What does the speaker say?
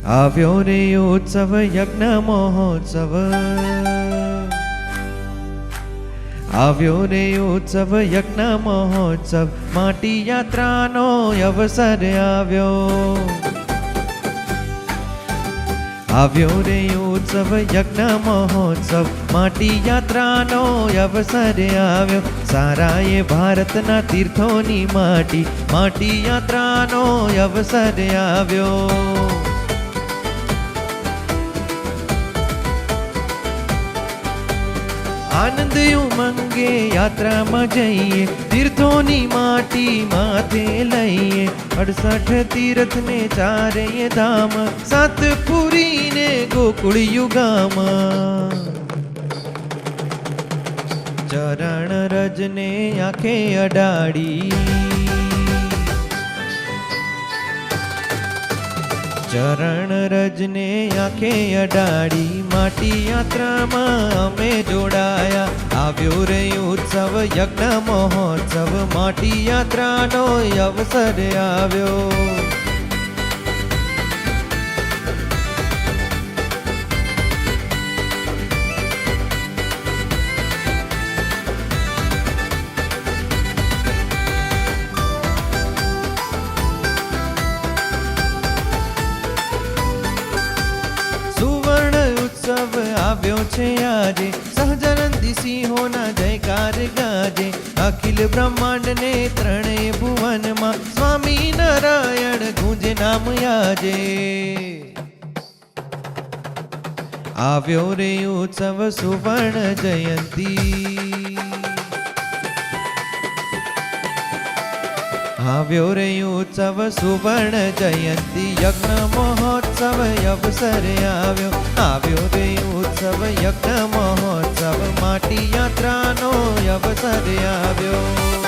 આવ્યો રે ઉત્સવ યજ્ઞ મહોત્સવ, આવ્યો રે ઉત્સવ યજ્ઞ મહોત્સવ, માટી યાત્રાનો અવસર આવ્યો. આવ્યો રે ઉત્સવ યજ્ઞ મહોત્સવ, માટી યાત્રાનો અવસર આવ્યો. સારાએ ભારતના તીર્થોની માટી, માટી યાત્રાનો અવસર આવ્યો. આનંદ ઉમંગે યાત્રામાં જઈએ, તીર્થોની માટી માથે લઈએ. 68 તીર્થને ચારેય ધામ, સાત પુરીને ગોકુળ યુગામાં. ચરણ રજને આંખે અડાડી, ચરણ રજને આંખે અડાડી, માટી યાત્રામાં અમે જોડાયા. આવ્યો રે ઉત્સવ યજ્ઞ મહોત્સવ, માટી યાત્રાનો અવસર આવ્યો. આવ્યો છે આજે, સહજાનંદી સિંહોના જયકાર ગાજે. અખિલ બ્રહ્માંડને ત્રણેય ભુવનમાં, સ્વામી નારાયણ ગુંજે નામ યાજે. આવ્યો રે ઉત્સવ સુવર્ણ જયંતી, આવ્યો રે ઉત્સવ સુવર્ણ જયંતી, યજ્ઞ મહોત્સવ અવસર આવ્યો. આવ્યો રે ઉત્સવ યજ્ઞ મહોત્સવ, માટી યાત્રાનો અવસર આવ્યો.